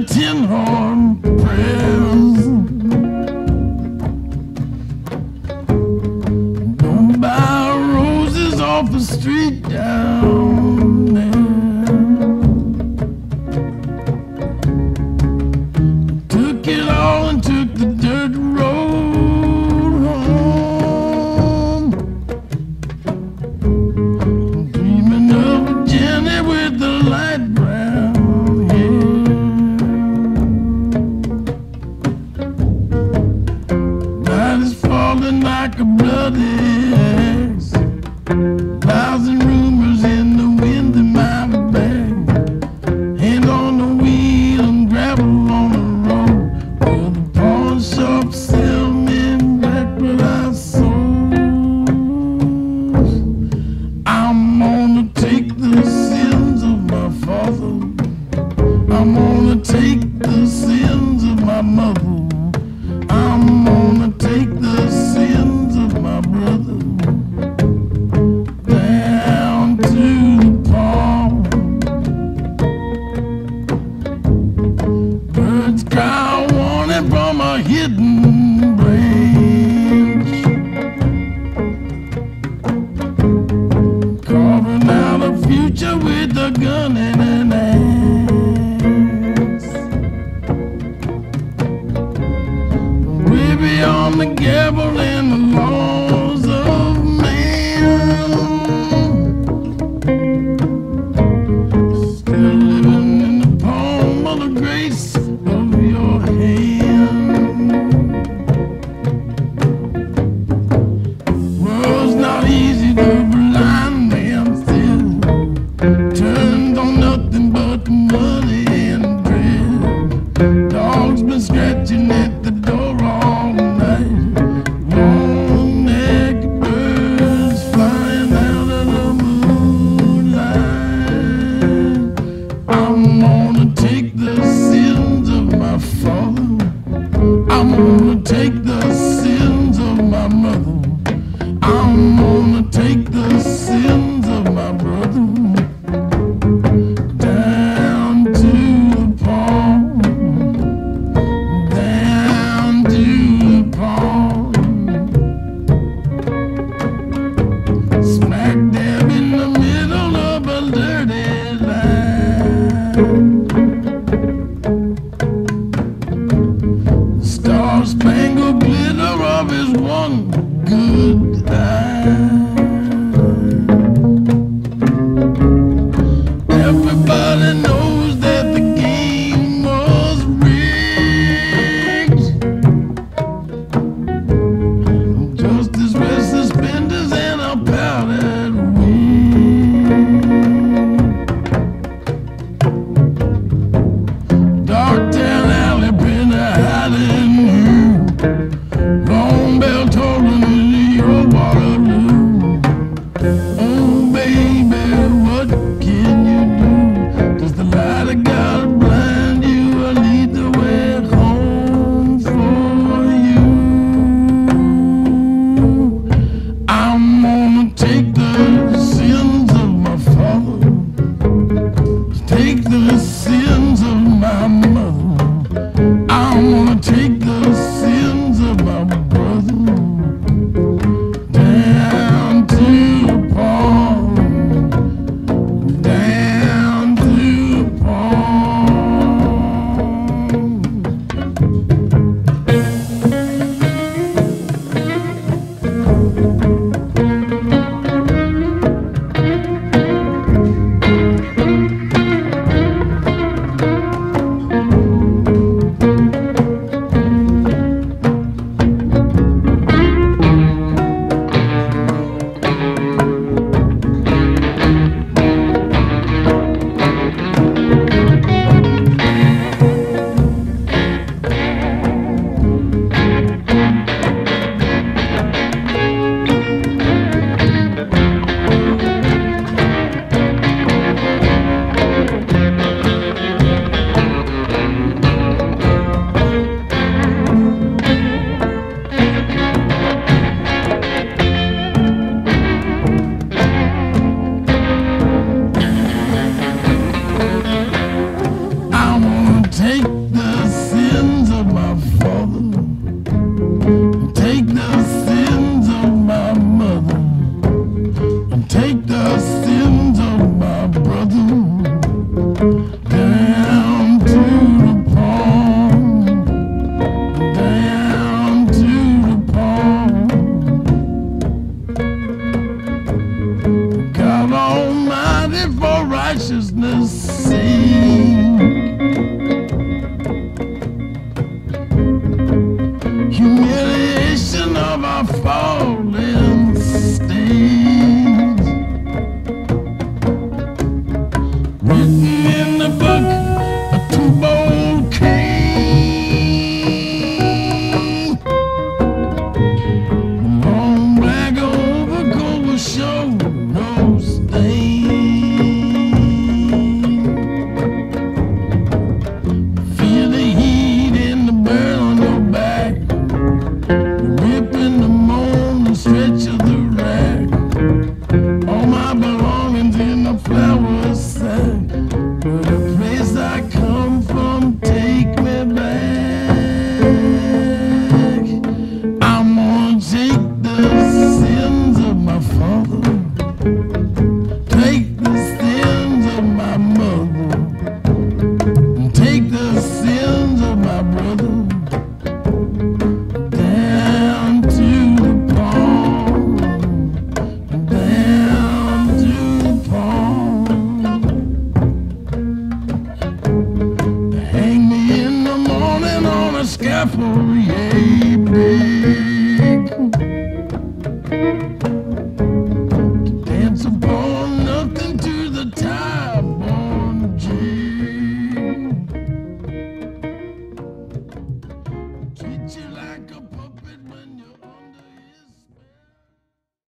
the tin horn prayers. Don't buy roses off the street down there. Took it all and took the dirt road home. Dreaming of a Jenny with the light brown hair. Night is falling like a bloody axe. Thousand rumors in the wind in my bag. Hand on the wheel and gravel on the road. Where the pawn shop sell me back what I sold. I'm gonna take the sins of my father. I'm gonna take the sins of my mother. I'm gonna take the sins of my brother. Down to the pond. Birds cry warning from a hidden branch. Carving out a future with a gun and an axe. Way beyond the gavel and the laws of man. Still living in the palm of the grace of your hand. World's not easy to blind man still. Turned on nothing but money and dread. Dogs been scratching at the door all night. Long-necked birds flying out of the moonlight. I'm gonna take the sins of my father. I'm gonna take the sins of my mother. I'm gonna take the sins of my brother. Down to the pond. Down to the pond. Smack dab in the middle of a dirty line. The star-spangled glitter of his one good eye. Everybody knows that the game was rigged. Just as red suspenders and a powdered wig. Darktown alley been a hiding you. Long bell tolling in your Waterloo. Oh baby, what can you do? Does the light of God blind you or lead the way home for you? I'm gonna take the sins of my father. Take the sins of my mother. I'm gonna take the sins of my brother. Down to the pond. Down to the pond. die for you.